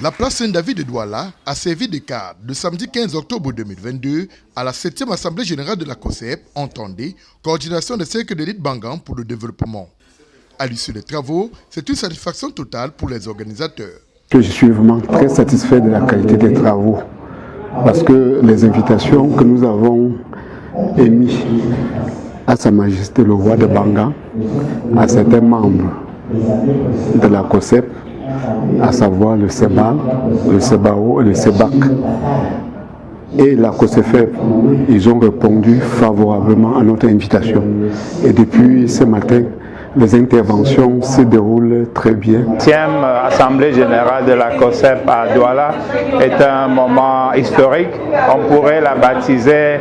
La place Saint-David de Douala a servi de cadre le samedi 15 octobre 2022 à la 7e Assemblée générale de la COSEP, entendez, coordination des cercles d'élite Bangan pour le développement. À l'issue des travaux, c'est une satisfaction totale pour les organisateurs. Je suis vraiment très satisfait de la qualité des travaux parce que les invitations que nous avons émises à Sa Majesté le roi de Bangan, à certains membres de la COSEP, à savoir le SEBA, le SEBAO et le SEBAC. Et la COSEFEP, ils ont répondu favorablement à notre invitation. Et depuis ce matin, les interventions se déroulent très bien. La 10e Assemblée générale de la COSEP à Douala est un moment historique. On pourrait la baptiser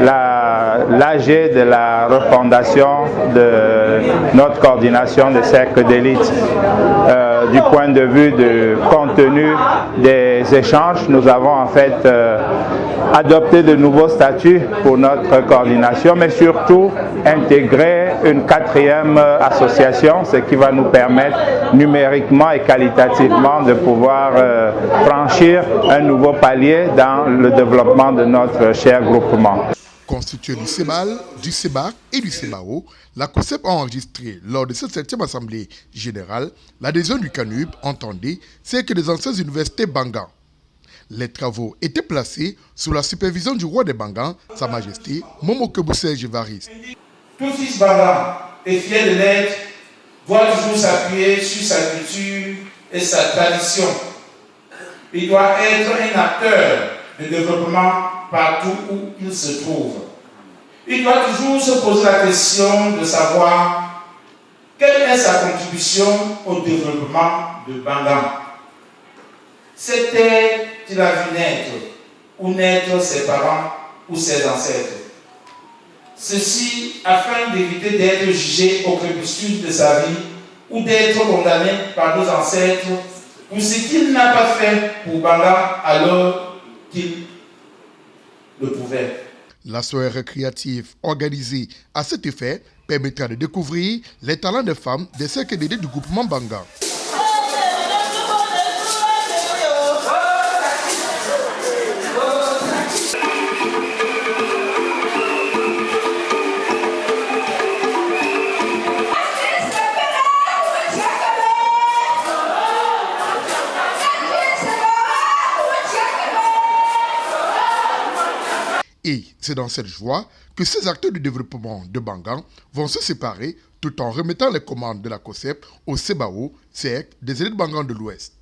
l'AG de la refondation de notre coordination des cercles d'élite. Du point de vue du contenu des échanges, nous avons en fait adopté de nouveaux statuts pour notre coordination, mais surtout intégrer une 4e association, ce qui va nous permettre numériquement et qualitativement de pouvoir franchir un nouveau palier dans le développement de notre cher groupement. Constitué du CEBAL, du CEBAC et du CEBAO, la COSEP a enregistré lors de cette 7e Assemblée générale l'adhésion du CANUB, entendez, c'est que des anciennes universités Bangan. Les travaux étaient placés sous la supervision du roi des Bangan, Sa Majesté Momokebou Serge Evariste. Tout fils Bangan est fier de l'être, doit toujours s'appuyer sur sa culture et sa tradition. Il doit être un acteur de développement partout où il se trouve. Il doit toujours se poser la question de savoir quelle est sa contribution au développement de Bangan. Cette terre qu'il a vu naître, ou naître ses parents ou ses ancêtres. Ceci afin d'éviter d'être jugé au crépuscule de sa vie ou d'être condamné par nos ancêtres pour ce qu'il n'a pas fait pour Bangan alors qu'il le pouvait. La soirée récréative organisée à cet effet permettra de découvrir les talents des femmes des cercles d'élite du groupement Bangan. Et c'est dans cette joie que ces acteurs du développement de Bangan vont se séparer tout en remettant les commandes de la COSEP au CEBAO, cercle des élites Bangan de l'Ouest.